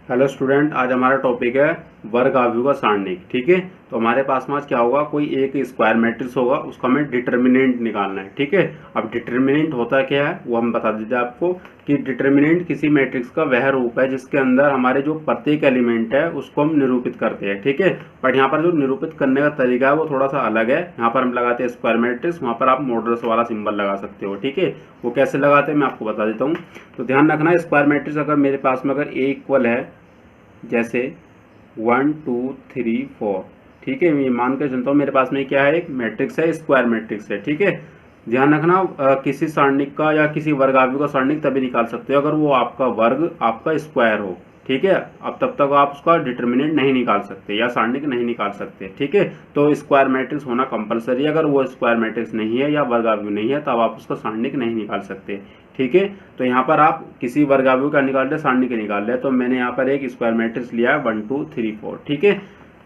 Hello student, आज हमारा topic है वर्ग आव्यूह का सारणिक। ठीक है, तो हमारे पास में आज क्या होगा, कोई एक स्क्वायर मैट्रिक्स होगा, उसका हमें डिटर्मिनेंट निकालना है। ठीक है, अब डिटर्मिनेंट होता क्या है वो हम बता दीजिए आपको कि डिटर्मिनेंट किसी मैट्रिक्स का वह रूप है जिसके अंदर हमारे जो प्रत्येक एलिमेंट है उसको हम निरूपित करते हैं। ठीक है, बट यहाँ पर जो निरूपित करने का तरीका है वो थोड़ा सा अलग है। यहाँ पर हम लगाते हैं स्क्वायर मैट्रिक्स, वहाँ पर आप मॉडुलस वाला सिंबल लगा सकते हो। ठीक है, वो कैसे लगाते हैं मैं आपको बता देता हूँ। तो ध्यान रखना, स्क्वायर मैट्रिक्स अगर मेरे पास में अगर ए इक्वल है, जैसे 1 2 3 4, ठीक है, मैं मान कर चलता हूँ मेरे पास में क्या है, एक मैट्रिक्स है, स्क्वायर मैट्रिक्स है। ठीक है, ध्यान रखना किसी सारणिक का या किसी वर्ग आव्यूह का सारणिक तभी निकाल सकते हो अगर वो आपका वर्ग आपका स्क्वायर हो। ठीक है, अब तब तक आप उसका डिटर्मिनेंट नहीं निकाल सकते या सारणिक नहीं निकाल सकते। ठीक है, तो स्क्वायर मैट्रिक्स होना कंपलसरी है। अगर वो स्क्वायर मैट्रिक्स नहीं है या वर्ग आव्यूह नहीं है तब आप उसका सारणिक नहीं निकाल सकते। ठीक है, तो यहाँ पर आप किसी वर्ग आव्यूह का निकाल रहे, सारणिक निकाल रहे, तो मैंने यहाँ पर एक स्क्वायर मैट्रिक्स लिया है 1 2 3 4। ठीक है,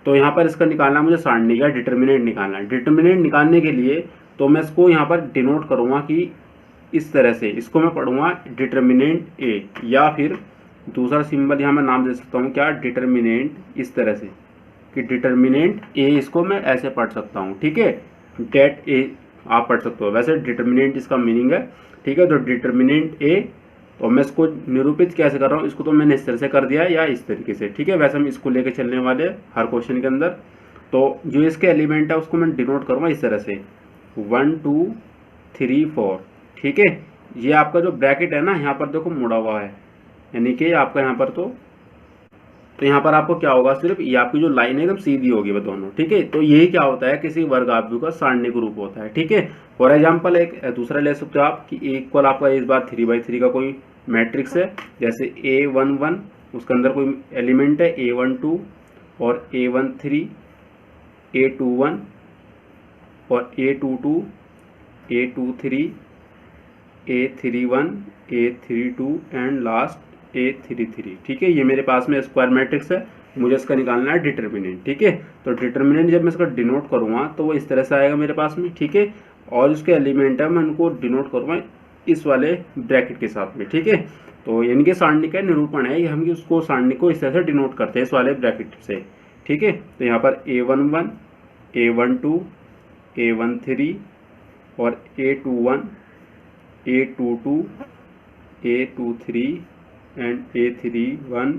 तो यहाँ पर इसका निकालना मुझे सारणिक या डिटर्मिनेंट निकालना है। डिटर्मिनेंट निकालने के लिए तो मैं इसको यहाँ पर डिनोट करूँगा कि इस तरह से, इसको मैं पढ़ूंगा डिटर्मिनेंट ए, या फिर दूसरा सिंबल यहाँ मैं नाम दे सकता हूँ क्या, डिटर्मिनेंट, इस तरह से कि डिटर्मिनेंट ए, इसको मैं ऐसे पढ़ सकता हूँ। ठीक है, डेट ए आप पढ़ सकते हो, वैसे डिटर्मिनेंट इसका मीनिंग है। ठीक है, तो डिटर्मिनेंट ए, तो मैं इसको निरूपित कैसे कर रहा हूँ, इसको तो मैंने इस तरह से कर दिया या इस तरीके से। ठीक है, वैसे हम इसको लेके चलने वाले हर क्वेश्चन के अंदर। तो जो इसके एलिमेंट है उसको मैं डिनोट करूँगा इस तरह से 1 2 3 4। ठीक है, ये आपका जो ब्रैकेट है ना, यहाँ पर देखो मुड़ा हुआ है, यानी कि आपका यहाँ पर तो यहाँ पर आपको क्या होगा, सिर्फ ये आपकी जो लाइन है एकदम सीधी होगी वो दोनों। ठीक है, तो यही क्या होता है, किसी वर्ग आव्यूह का सारणिक रूप होता है। ठीक है, फॉर एग्जाम्पल एक दूसरा ले सकते हो आप कि ए इक्वल आपका इस बार 3/3 का कोई मैट्रिक्स है, जैसे A11, उसके अंदर कोई एलिमेंट है A12 और A13, A21 और A22, A23, A31, A32 and last A33। ठीक है, ये मेरे पास में स्क्वायर मैट्रिक्स है, मुझे इसका निकालना है डिटर्मिनेंट। ठीक है, तो डिटर्मिनेंट जब मैं इसका डिनोट करूँगा तो वो इस तरह से आएगा मेरे पास में। ठीक है, और इसके एलिमेंट है मैं उनको डिनोट करूँगा इस वाले ब्रैकेट के साथ में। ठीक है, तो यानी कि सारणिक का निरूपण है, हम उसको सारणिक को इस तरह से डिनोट करते हैं इस वाले ब्रैकेट से। ठीक है, तो यहाँ पर A11, A12, A13 और A21, A22, A23 and A31,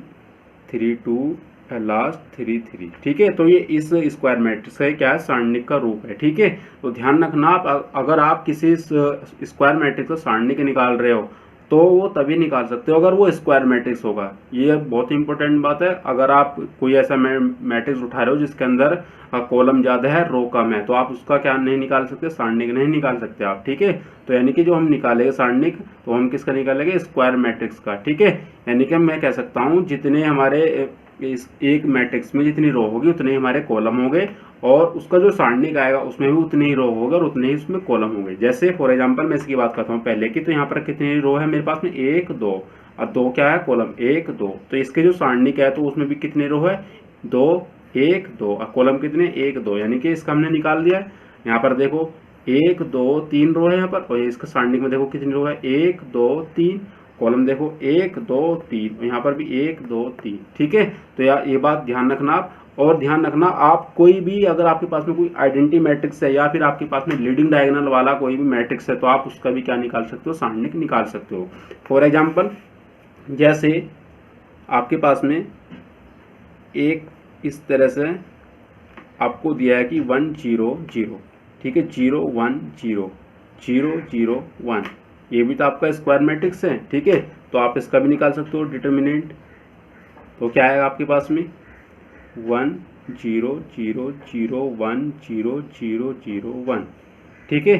32 and last 33। ठीक है, तो ये इस स्क्वायर मैट्रिक्स का क्या है, सारणिक का रूप है। ठीक है, तो ध्यान रखना, आप अगर आप किसी स्क्वायर मैट्रिक्स का सारणिक निकाल रहे हो तो वो तभी निकाल सकते हो अगर वो स्क्वायर मैट्रिक्स होगा। ये बहुत इंपॉर्टेंट बात है। अगर आप कोई ऐसा मैट्रिक्स उठा रहे हो जिसके अंदर कॉलम ज़्यादा है रो कम है, तो आप उसका क्या नहीं निकाल सकते, सारणिक नहीं निकाल सकते आप। ठीक है, तो यानी कि जो हम निकालेंगे सारणिक, तो हम किसका निकालेंगे, स्क्वायर मैट्रिक्स का। ठीक है, यानी कि मैं कह सकता हूँ जितने हमारे इस एक मैट्रिक्स में जितनी रो होगी उतने ही हमारे कॉलम होंगे, और उसका जो सारणिक आएगा उसमें भी उतनी ही रो होगा और उतने ही उसमें कॉलम होंगे। जैसे फॉर एग्जांपल मैं इसकी बात करता हूँ पहले की, तो यहाँ पर कितनी रो है मेरे पास में, 1 2, और 2 क्या है, कॉलम 1 2, तो इसके जो सारणिक है तो उसमें भी कितनी रो है, 2 1 2, और कॉलम कितने, 1 2, यानी कि इसका हमने निकाल दिया है। यहाँ पर देखो 1 2 3 रो है यहाँ पर, और इसका सारणिक में देखो कितनी रो है, 1 2 3, कॉलम देखो 1 2 3, यहाँ पर भी 1 2 3। ठीक है, तो यार ये बात ध्यान रखना आप। और ध्यान रखना, आप कोई भी अगर आपके पास में कोई आइडेंटिटी मैट्रिक्स है या फिर आपके पास में लीडिंग डायगोनल वाला कोई भी मैट्रिक्स है तो आप उसका भी क्या निकाल सकते हो, सारणिक निकाल सकते हो। फॉर एग्जांपल जैसे आपके पास में एक इस तरह से आपको दिया है कि 1 0 0, ठीक है, 0 1 0 0 0 1, ये भी तो आपका स्क्वायर मैट्रिक्स है। ठीक है, तो आप इसका भी निकाल सकते हो डिटर्मिनेंट। तो क्या आएगा आपके पास में, 1 0 0 0 1 0 0 0 1। ठीक है,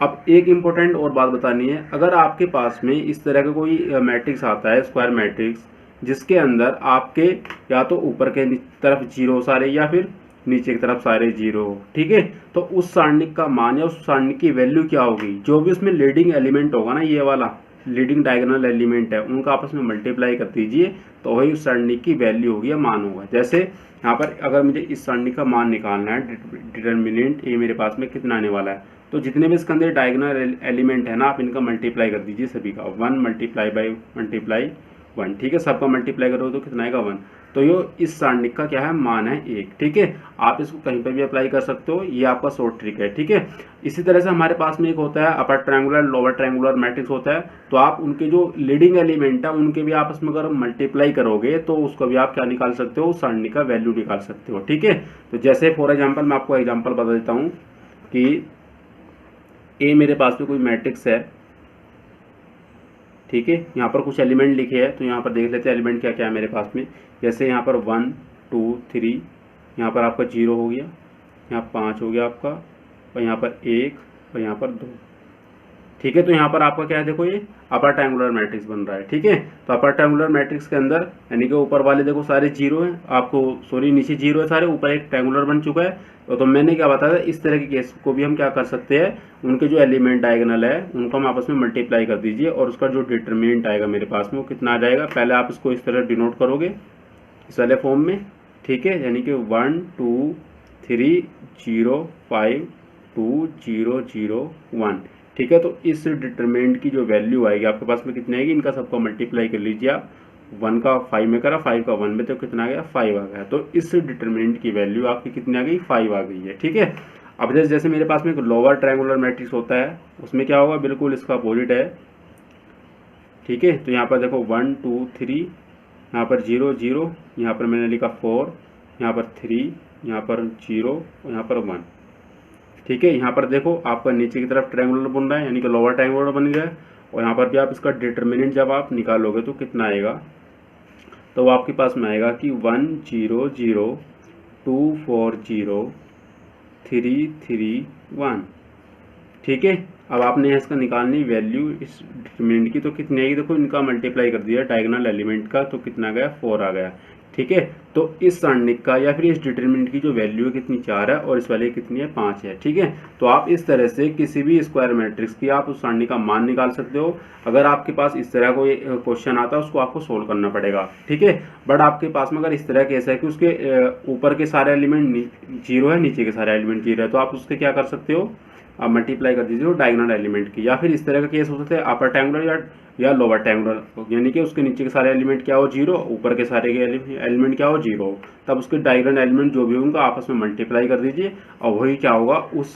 अब एक इम्पोर्टेंट और बात बतानी है, अगर आपके पास में इस तरह का कोई मैट्रिक्स आता है, स्क्वायर मैट्रिक्स, जिसके अंदर आपके या तो ऊपर के तरफ जीरो सारे या फिर नीचे की तरफ सारे जीरो हो, ठीक है, तो उस सारणिक का मान या उस सारणिक की वैल्यू क्या होगी, जो भी उसमें लीडिंग एलिमेंट होगा ना, ये वाला लीडिंग डायगोनल एलिमेंट है, उनका आपस में मल्टीप्लाई कर दीजिए तो वही उस सारणिक की वैल्यू होगी या मान होगा। जैसे यहाँ पर अगर मुझे इस सारणिक का मान निकालना है, डिटर्मिनेंट ए मेरे पास में कितना आने वाला है, तो जितने भी इसके अंदर डायगोनल एलिमेंट है ना, आप इनका मल्टीप्लाई कर दीजिए सभी का, 1 मल्टीप्लाई 1, ठीक है। सबका मल्टीप्लाई करोगे तो कितना आएगा 1। तो ये इस सारणिक का क्या है, मान है 1, ठीक है। आप इसको कहीं पर भी अप्लाई कर सकते हो, ये आपका शॉर्ट ट्रिक है, ठीक है। इसी तरह से हमारे पास में एक होता है upper triangular lower triangular matrix होता है। तो आप उनके जो लीडिंग एलिमेंट है उनके भी आपस में अगर मल्टीप्लाई करोगे तो उसको भी आप क्या निकाल सकते हो, सारणी का वैल्यू निकाल सकते हो, ठीक है। तो जैसे फॉर एग्जांपल मैं आपको एग्जांपल बता देता हूँ कि ए मेरे पास में कोई मैट्रिक्स है, ठीक है। यहाँ पर कुछ एलिमेंट लिखे हैं, तो यहाँ पर देख लेते हैं एलिमेंट क्या क्या है मेरे पास में। जैसे यहाँ पर 1 2 3, यहाँ पर आपका 0 हो गया, यहाँ 5 हो गया आपका, और यहाँ पर 1 और यहाँ पर 2, ठीक है। तो यहाँ पर आपका क्या है, देखो ये अपर ट्रायंगुलर मैट्रिक्स बन रहा है, ठीक है। तो अपर ट्रायंगुलर मैट्रिक्स के अंदर यानी कि ऊपर वाले देखो सारे 0 हैं, आपको सॉरी नीचे 0 है सारे, ऊपर एक ट्रायंगुलर बन चुका है। तो मैंने क्या बताया, इस तरह के केस को भी हम क्या कर सकते हैं, उनके जो एलिमेंट डायगोनल है उनको हम आपस में मल्टीप्लाई कर दीजिए और उसका जो डिटरमिनेंट आएगा मेरे पास में वो कितना आ जाएगा। पहले आप इसको इस तरह डिनोट करोगे इस वाले फॉर्म में, ठीक है। यानी कि 1 2 3 0 5 2 0 0 1, ठीक है। तो इस डिटरमिनेंट की जो वैल्यू आएगी आपके पास में कितनी आएगी, इनका सबको मल्टीप्लाई कर लीजिए आप। 1 का 5 में करा, 5 का 1 में, तो कितना आ गया 5 आ गया। तो इस डिटरमिनेंट की वैल्यू आपकी कितनी आ गई, 5 आ गई है, ठीक है। अब जैसे मेरे पास में एक लोअर ट्रायंगुलर मैट्रिक्स होता है, उसमें क्या होगा, बिल्कुल इसका अपोजिट है, ठीक है। तो यहाँ पर देखो 1 2 3, यहाँ पर 0 0, यहाँ पर मैंने लिखा 4, यहाँ पर 3, यहाँ पर 0 और यहाँ पर 1, ठीक है। यहाँ पर देखो आपका नीचे की तरफ ट्रायंगुलर बन रहा है, यानी कि लोअर ट्रायंगुलर बन गया है। और यहाँ पर भी आप इसका डिटरमिनेंट जब आप निकालोगे तो कितना आएगा, तो वो आपके पास में आएगा कि 1 0 0 2 4 0 3 3 1, ठीक है। अब आपने इसका निकालनी वैल्यू इस डिटरमिनेंट की, तो कितनी आएगी, देखो इनका मल्टीप्लाई कर दिया डायगोनल एलिमेंट का, तो कितना गया 4 आ गया, ठीक है। तो इस सारणिक का या फिर इस डिटरमिनेंट की जो वैल्यू है कितनी 4 है और इस वाले कितनी है 5 है, ठीक है। तो आप इस तरह से किसी भी स्क्वायर मैट्रिक्स की आप उस सारणी का मान निकाल सकते हो। अगर आपके पास इस तरह कोई क्वेश्चन आता है उसको आपको सोल्व करना पड़ेगा, ठीक है। बट आपके पास में अगर इस तरह केस है कि उसके ऊपर के सारे एलिमेंट 0 है, नीचे के सारे एलिमेंट 0 है, तो आप उसके क्या कर सकते हो, आप मल्टीप्लाई कर दीजिए डायगोनल एलिमेंट की। या फिर इस तरह का केस हो सकता है अपर ट्रायंगुलर या लोअर ट्रायंगुलर, यानी कि उसके नीचे के सारे एलिमेंट क्या हो 0, ऊपर के सारे के एलिमेंट क्या हो 0, तब उसके डायगोनल एलिमेंट जो भी होंगे आपस में मल्टीप्लाई कर दीजिए और वही क्या होगा, उस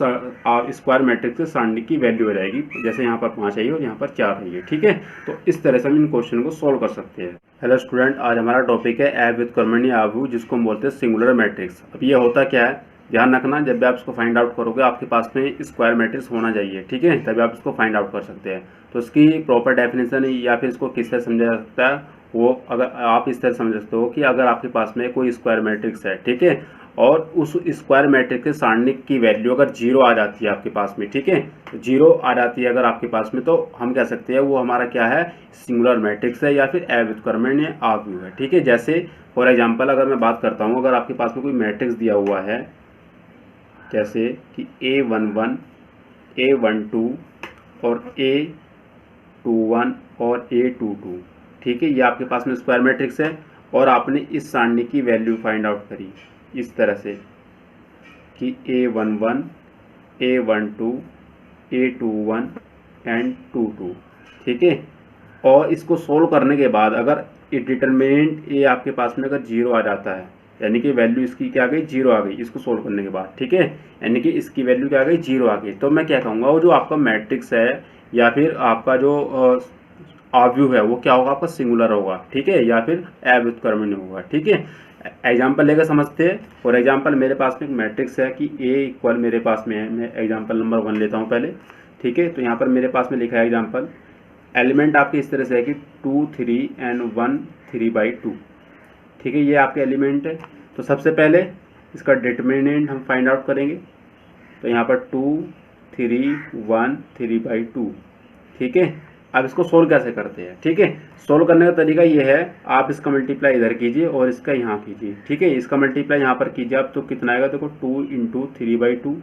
स्क्वायर मैट्रिक्स से सारणी की वैल्यू हो जाएगी। जैसे यहाँ पर 5 आई और यहाँ पर 4 आई है, ठीक है। तो इस तरह से हम इन क्वेश्चन को सोल्व कर सकते हैं। हेलो स्टूडेंट, आज हमारा टॉपिक है ऐब विद कर्मणी आव्यू, जिसको हम बोलते हैं सिंगुलर मैट्रिक्स। अब ये होता क्या है, ध्यान रखना, जब भी आप इसको फाइंड आउट करोगे आपके पास में स्क्वायर मैट्रिक्स होना चाहिए, ठीक है, तभी आप इसको फाइंड आउट कर सकते हैं। तो इसकी प्रॉपर डेफिनेशन या फिर इसको किस तरह समझा जा सकता है, वो अगर आप इस तरह समझ सकते हो कि अगर आपके पास में कोई स्क्वायर मैट्रिक्स है, ठीक है, और उस स्क्वायर मैट्रिक्स के सारणिक की वैल्यू अगर 0 आ जाती है आपके पास में, ठीक है, तो 0 आ जाती है अगर आपके पास में, तो हम कह सकते हैं वो हमारा क्या है, सिंगुलर मैट्रिक्स है या फिर ऐब विद कर्मणी आव्यू है, ठीक है। जैसे फॉर एग्जाम्पल अगर मैं बात करता हूँ, अगर आपके पास में कोई मैट्रिक्स दिया हुआ है जैसे कि A11 A12 और A21 और A22, ठीक है, ये आपके पास में स्क्वायर मैट्रिक्स है। और आपने इस सारणी की वैल्यू फाइंड आउट करी इस तरह से कि A11 A12 A21 एंड 22, ठीक है। और इसको सोल्व करने के बाद अगर डिटरमिनेंट ए आपके पास में अगर 0 आ जाता है, यानी कि वैल्यू इसकी क्या आ गई, 0 आ गई, इसको सोल्व करने के बाद, ठीक है, यानी कि इसकी वैल्यू क्या आ गई, 0 आ गई, तो मैं क्या कहूँगा, वो जो आपका मैट्रिक्स है या फिर आपका जो आव्यू है वो क्या होगा, आपका सिंगुलर होगा, ठीक है, या फिर ऐब विद कर्मणी होगा, ठीक है। एग्जाम्पल लेकर समझते हैं। फॉर एग्जाम्पल मेरे पास में एक मैट्रिक्स है कि A इक्वल मेरे पास में है, मैं एग्जाम्पल नंबर 1 लेता हूँ पहले, ठीक है। तो यहाँ पर मेरे पास में लिखा है एग्जाम्पल, एलिमेंट आपके इस तरह से है कि 2 3 एंड 1 3/2, ठीक है, ये आपके एलिमेंट है। तो सबसे पहले इसका डिटरमिनेंट हम फाइंड आउट करेंगे, तो यहाँ पर 2 3 1 3/2, ठीक है। अब इसको सोल्व कैसे करते हैं, ठीक है, सोल्व करने का तरीका ये है, आप इसका मल्टीप्लाई इधर कीजिए और इसका यहाँ कीजिए, ठीक है, इसका मल्टीप्लाई यहाँ पर कीजिए आप, तो कितना आएगा, देखो 2 × 3/2,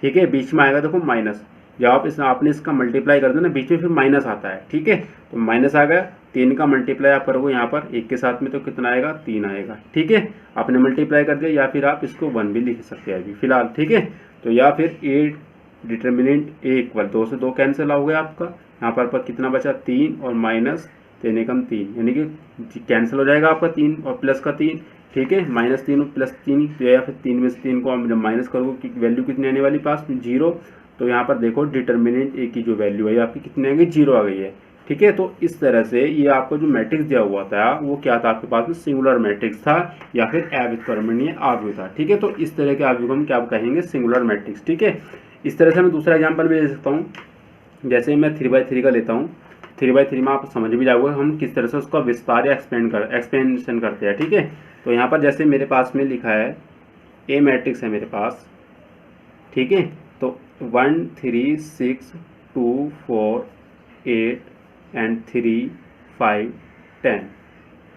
ठीक है, बीच में आएगा देखो माइनस, जब आप आपने इसका मल्टीप्लाई कर देना बीच में फिर माइनस आता है, ठीक है, तो माइनस आ गया। 3 का मल्टीप्लाई आप करोगे यहाँ पर 1 के साथ में, तो कितना आएगा, 3 आएगा, ठीक है, आपने मल्टीप्लाई कर दिया। या फिर आप इसको 1 भी लिख सकते हैं अभी फिलहाल, ठीक है। तो या फिर A डिटरमिनेंट A इक्वल 2 से 2 कैंसिल हो गया आपका, यहाँ पर कितना बचा, 3 और माइनस 3 एकम 3, यानी कि कैंसिल हो जाएगा आपका 3 और प्लस का 3, ठीक है, -3 और +3 तो या फिर 3 में से 3 को हम जब माइनस करोगे वैल्यू कितनी आने वाली पास में 0। तो यहाँ पर देखो डिटर्मिनेंट ए की जो वैल्यू है आपकी कितनी आ गई 0 आ गई है, ठीक है। तो इस तरह से ये आपको जो मैट्रिक्स दिया हुआ था वो क्या था आपके पास में सिंगुलर मैट्रिक्स था या फिर अव्युत्क्रमणीय आव्यूह था, ठीक है। तो इस तरह के आव्यूह को हम क्या कहेंगे सिंगुलर मैट्रिक्स, ठीक है। इस तरह से मैं दूसरा एग्जाम्पल भी ले सकता हूँ, जैसे मैं 3/3 का लेता हूँ। 3/3 में आप समझ भी जाओगे हम किस तरह से उसका विस्तार या एक्सपेंशन करते हैं, ठीक है। तो यहाँ पर जैसे मेरे पास में लिखा है ए मैट्रिक्स है मेरे पास, ठीक है। तो 1 3 6 2 4 8 एंड 3 5 10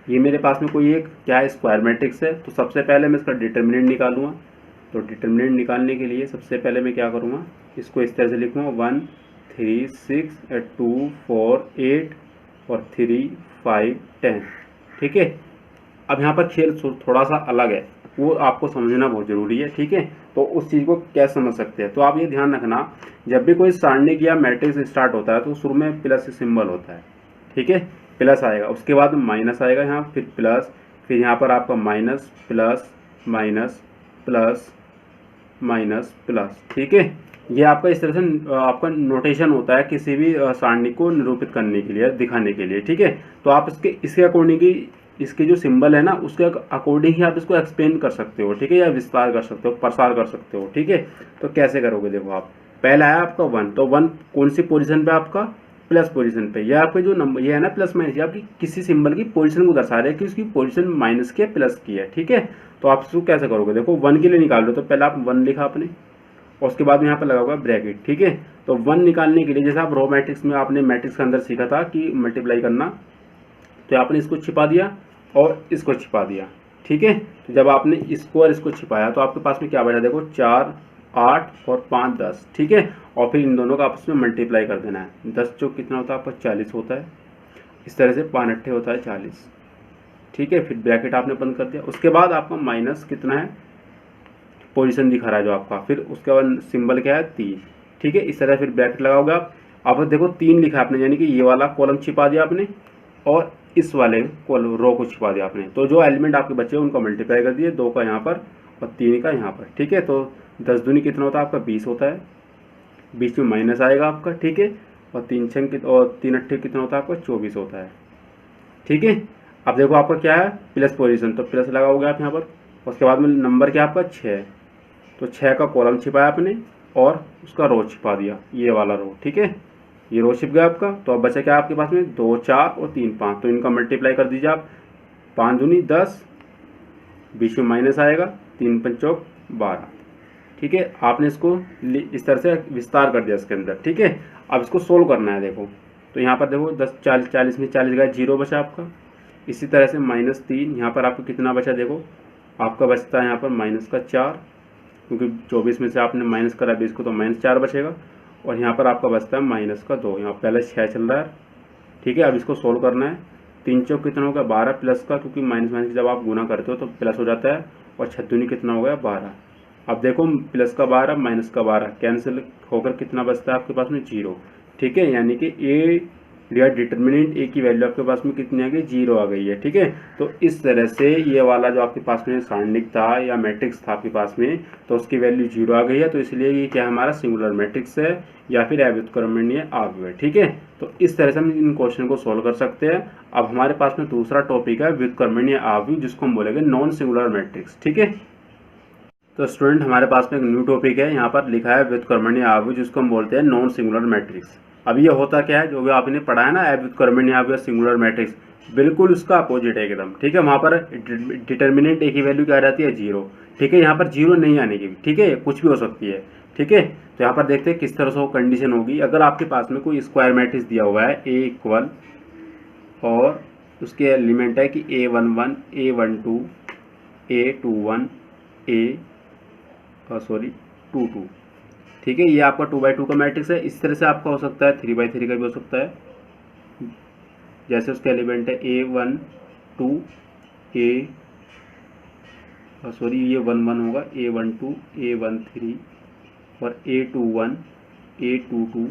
ये मेरे पास में कोई एक क्या है स्क्वायर मैट्रिक्स है। तो सबसे पहले मैं इसका डिटर्मिनेंट निकालूंगा। तो डिटर्मिनेंट निकालने के लिए सबसे पहले मैं क्या करूँगा, इसको इस तरह से लिखूँगा 1 3 6 2 4 8 और 3 5 10, ठीक है। अब यहाँ पर खेल थोड़ा सा अलग है, वो आपको समझना बहुत ज़रूरी है, ठीक है। तो उस चीज़ को कैसे समझ सकते हैं, तो आप ये ध्यान रखना जब भी कोई सारणिक या मैट्रिक्स स्टार्ट होता है तो शुरू में प्लस सिंबल होता है, ठीक है, प्लस आएगा, उसके बाद माइनस आएगा यहाँ, फिर प्लस, फिर यहाँ पर आपका minus plus minus plus minus plus, ठीक है। ये आपका इस तरह से आपका नोटेशन होता है किसी भी सारणी को निरूपित करने के लिए, दिखाने के लिए, ठीक है। तो आप इसके अकॉर्डिंग ही इसके जो सिंबल है ना उसके अकॉर्डिंग ही आप इसको एक्सपेंड कर सकते हो, ठीक है, या विस्तार कर सकते हो, प्रसार कर सकते हो, ठीक है। तो कैसे करोगे, देखो आप पहला है आपका 1, तो 1 कौन सी पोजीशन पे आपका प्लस पोजीशन पे, ये आपके जो नंबर ये है ना प्लस माइनस, ये आपकी किसी सिंबल की पोजीशन को दर्शा रहा है कि उसकी पोजीशन माइनस की है प्लस की है, ठीक है। तो आप इसको कैसे करोगे, देखो 1 के लिए निकाल लो, तो पहले आप 1 लिखा आपने और उसके बाद में यहाँ पर लगा होगा ब्रैकेट, ठीक है। तो 1 निकालने के लिए जैसे आप रो मैट्रिक्स में आपने मैट्रिक्स के अंदर सीखा था कि मल्टीप्लाई करना, तो आपने इसको छिपा दिया और इसको छिपा दिया, ठीक है। तो जब आपने इसको और इसको छिपाया तो आपके पास में क्या बचा, देखो 4 8 और 5 10, ठीक है। और फिर इन दोनों का आपस में मल्टीप्लाई कर देना है। 10 चौक कितना होता है आपका 40 होता है, इस तरह से 5 8 होता है 40, ठीक है। फिर ब्रैकेट आपने बंद कर दिया, उसके बाद आपका माइनस कितना है पोजीशन दिखा रहा है जो आपका, फिर उसके बाद सिंबल क्या है 3, ठीक है। इस तरह फिर ब्रैकेट लगाओगे आप। अब देखो 3 लिखा आपने, यानी कि ये वाला कॉलम छिपा दिया आपने और इस वाले रो को छिपा दिया आपने। तो जो एलिमेंट आपके बचे उनका मल्टीप्लाई कर दिए, 2 का यहाँ पर और 3 का यहाँ पर, ठीक है। तो 10 दूनी कितना होता है आपका 20 होता है, बीच में माइनस आएगा आपका, ठीक है। और 3 6 और 3 8 कितना होता है आपका 24 होता है, ठीक है। अब देखो आपका क्या है प्लस पोजीशन, तो प्लस लगाओगे आप यहाँ पर, उसके बाद में नंबर क्या आपका 6, तो 6 का कॉलम छिपाया आपने और उसका रो छिपा दिया, ये वाला रो, ठीक है। ये रो छिप गया आपका। तो अब बचा क्या आपके पास में 2 4 और 3 5, तो इनका मल्टीप्लाई कर दीजिए आप, 5 दूनी 10, बीच में माइनस आएगा, 3 5 12, ठीक है। आपने इसको इस तरह से विस्तार कर दिया इसके अंदर, ठीक है। अब इसको सोल्व करना है, देखो तो यहाँ पर देखो 10 40 40 में 40 गया 0 बचा आपका। इसी तरह से -3 यहाँ पर आपको कितना बचा, देखो आपका बचता है यहाँ पर -4, क्योंकि 24 में से आपने माइनस करा 20 को, तो -4 बचेगा। और यहाँ पर आपका बचता है -2, यहाँ पहले 6 चल रहा है, ठीक है। अब इसको सोल्व करना है। 3 चौक कितना होगा 12 प्लस का, क्योंकि माइनस माइनस जब आप गुना करते हो तो प्लस हो जाता है, और 6 दूनी कितना हो गया 12। अब देखो प्लस का 12 माइनस का 12 कैंसिल होकर कितना बचता है आपके पास में 0, ठीक है। यानी कि ए या डिटर्मिनेंट ए की वैल्यू आपके पास में कितनी आ गई 0 आ गई है, ठीक है। तो इस तरह से ये वाला जो आपके पास में सारणिक था या मैट्रिक्स था आपके पास में, तो उसकी वैल्यू 0 आ गई है। तो इसलिए ये क्या हमारा सिंगुलर मैट्रिक्स है या फिर अव्युत्क्रमणीय आव्यूह है, ठीक है। तो इस तरह से हम इन क्वेश्चन को सोल्व कर सकते हैं। अब हमारे पास में दूसरा टॉपिक है व्युत्क्रमणीय आव्यूह, जिसको हम बोलेंगे नॉन सिंगुलर मैट्रिक्स, ठीक है। तो स्टूडेंट हमारे पास में एक न्यू टॉपिक है, यहाँ पर लिखा है व्युत्क्रमणीय आव्यूह, जिसको हम बोलते हैं नॉन सिंगुलर मैट्रिक्स। अब ये होता क्या है, जो भी आपने पढ़ा है ना व्युत्क्रमणीय आव्यूह सिंगुलर मैट्रिक्स, बिल्कुल उसका अपोजिट है एकदम, ठीक है। वहाँ पर डिटर्मिनेंट ए की वैल्यू क्या रहती है 0, ठीक है। यहाँ पर 0 नहीं आने की, ठीक है, कुछ भी हो सकती है, ठीक है। तो यहाँ पर देखते हैं किस तरह से वो कंडीशन होगी। अगर आपके पास में कोई स्क्वायर मैट्रिक्स दिया हुआ है A इक्वल, और उसके एलिमेंट है कि A11 A12 A21 A22, ठीक है। ये आपका 2x2 का मैट्रिक्स है। इस तरह से आपका हो सकता है 3x3 का भी हो सकता है, जैसे उसके एलिमेंट है A12 ये 11 होगा, A12 A13 और A21 A22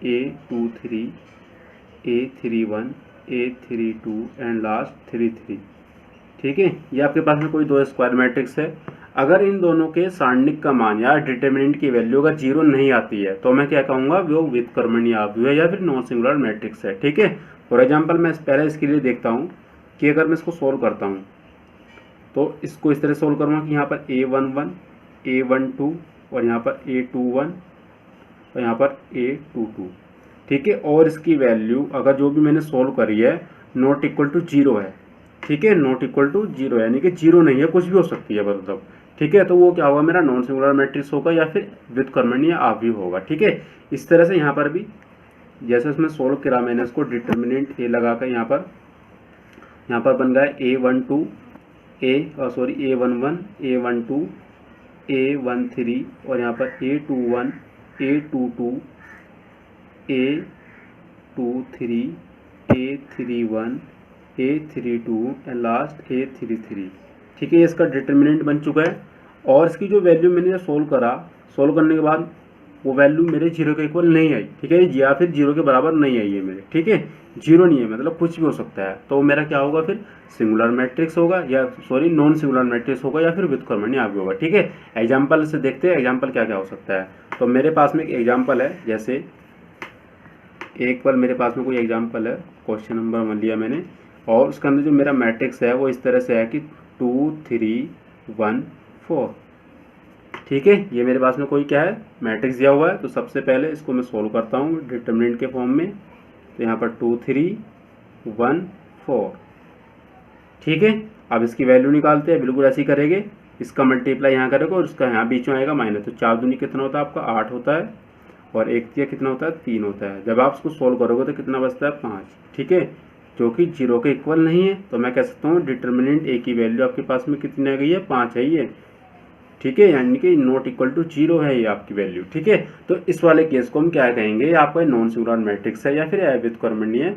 A23 A31 A32 and last 33। ठीक है, ये आपके पास में कोई दो स्क्वायर मैट्रिक्स है। अगर इन दोनों के सारणिक का मान या डिटर्मिनेंट की वैल्यू अगर 0 नहीं आती है तो मैं क्या कहूँगा, वो व्युत्क्रमणीय आव्यूह है या फिर नॉन सिंगुलर मैट्रिक्स है। ठीक है, फॉर एग्जाम्पल मैं पहले इसके लिए देखता हूँ कि अगर मैं इसको सोल्व करता हूँ तो इसको इस तरह सोल्व करूँगा कि यहाँ पर A11 A12 और यहाँ पर A21 और यहाँ पर A22। ठीक है, और इसकी वैल्यू अगर जो भी मैंने सोल्व करी है नॉट इक्वल टू 0 है। ठीक है, नॉट इक्वल टू 0 यानी कि 0 नहीं है, कुछ भी हो सकती है मतलब। ठीक है, तो वो क्या होगा, मेरा नॉन सिंगुलर मैट्रिक्स होगा या फिर व्युत्क्रमणीय आव्यूह होगा। ठीक है, इस तरह से यहाँ पर भी जैसे इसमें सोल्व करा मैंने इसको डिटर्मिनेंट ए लगाकर यहाँ पर बन गया A12 A11 A12 A13 और यहाँ पर A21 A22 A23 A31 A32 and last A33। ठीक है, इसका डिटर्मिनेंट बन चुका है और इसकी जो वैल्यू मैंने सोल्व करने के बाद वो वैल्यू मेरे 0 के इक्वल नहीं आई। ठीक है, या फिर 0 के बराबर नहीं आई है मेरे। ठीक है, 0 नहीं है मतलब कुछ भी हो सकता है, तो मेरा क्या होगा फिर सिंगुलर मैट्रिक्स होगा या नॉन सिंगुलर मैट्रिक्स होगा या फिर व्युत्क्रमणीय आव्यूह होगा। ठीक है, एग्जाम्पल से देखते हैं एग्जाम्पल क्या क्या हो सकता है। तो मेरे पास में एक एग्जाम्पल है, जैसे एक बार मेरे पास में कोई एग्जाम्पल है, क्वेश्चन नंबर 1 लिया मैंने और उसके अंदर जो मेरा मैट्रिक्स है वो इस तरह से है कि 2 3 1 4। ठीक है, ये मेरे पास में कोई क्या है मैट्रिक्स दिया हुआ है। तो सबसे पहले इसको मैं सोल्व करता हूँ डिटर्मिनेंट के फॉर्म में। तो यहाँ पर 2 3 1 4। ठीक है, अब इसकी वैल्यू निकालते हैं, बिल्कुल ऐसे ही करेंगे। इसका मल्टीप्लाई यहाँ करेगा और इसका यहाँ बीच में आएगा माइनस। तो 4 दूनी कितना होता है आपका 8 होता है और 1 तिया कितना होता है 3 होता है। जब आप इसको सोल्व करोगे तो कितना बचता है 5। ठीक है, जो कि 0 के इक्वल नहीं है, तो मैं कह सकता हूँ डिटर्मिनेंट ए की वैल्यू आपके पास में कितनी आ गई है 5 है ये। ठीक है, यानी कि नॉट इक्वल टू 0 है ये आपकी वैल्यू। ठीक है, तो इस वाले केस को हम क्या कहेंगे, आपका नॉन सिंगुलर मैट्रिक्स है या फिर व्युत्क्रमणीय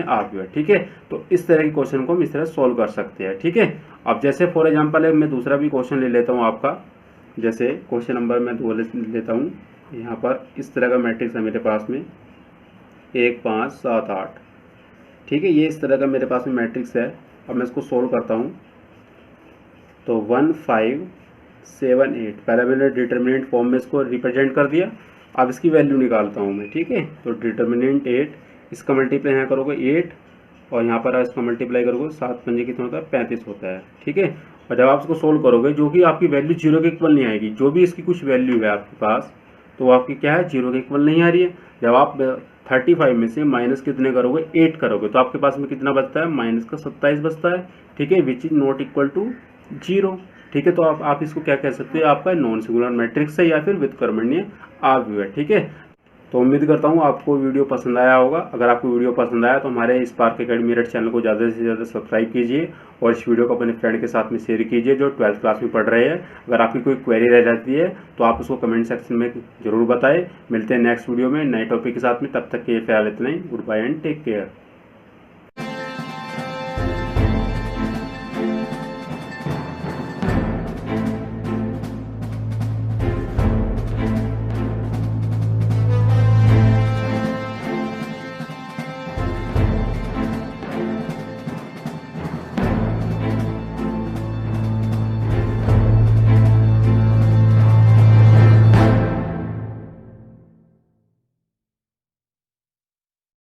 आव्यूह है। ठीक है, तो इस तरह के क्वेश्चन को हम इस तरह सोल्व कर सकते हैं। ठीक है, अब जैसे फॉर एग्जाम्पल मैं दूसरा भी क्वेश्चन ले लेता हूँ आपका, जैसे क्वेश्चन नंबर मैं 2 लेता हूँ। यहाँ पर इस तरह का मैट्रिक्स है मेरे पास में 1 5 7 8। ठीक है, ये इस तरह का मेरे पास में मैट्रिक्स है। अब मैं इसको सोल्व करता हूँ तो 1 5 7 8 पहले मैंने डिटर्मिनेंट फॉर्म में इसको रिप्रेजेंट कर दिया। अब इसकी वैल्यू निकालता हूँ मैं। ठीक है, तो डिटर्मिनेंट 8, इसका मल्टीप्लाई यहाँ करोगे 8 और यहाँ पर इसका मल्टीप्लाई करोगे 7 पंजे कितना होता है 35 होता है। ठीक है, और जब आप इसको सोल्व करोगे जो कि आपकी वैल्यू 0 के इक्वल नहीं आएगी, जो भी इसकी कुछ वैल्यू है आपके पास तो वो आपकी क्या है 0 के इक्वल नहीं आ रही है। जब आप 35 में से माइनस कितने करोगे 8 करोगे तो आपके पास में कितना बचता है माइनस का 27 बचता है। ठीक है, which is not equal to 0। ठीक है, तो आप इसको क्या कह सकते हैं, आपका नॉन सिंगुलर मैट्रिक्स है या फिर व्युत्क्रमणीय आव्यूह है। ठीक है, तो उम्मीद करता हूँ आपको वीडियो पसंद आया होगा। अगर आपको वीडियो पसंद आया तो हमारे स्पार्क एकेडमी मेरठ चैनल को ज़्यादा से ज़्यादा सब्सक्राइब कीजिए और इस वीडियो को अपने फ्रेंड के साथ में शेयर कीजिए जो 12th क्लास में पढ़ रहे हैं। अगर आपकी कोई क्वेरी रह जाती है तो आप उसको कमेंट सेक्शन में ज़रूर बताएं। मिलते हैं नेक्स्ट वीडियो में नए टॉपिक के साथ में, तब तक के लिए ख्याल इतना ही। Goodbye and take care.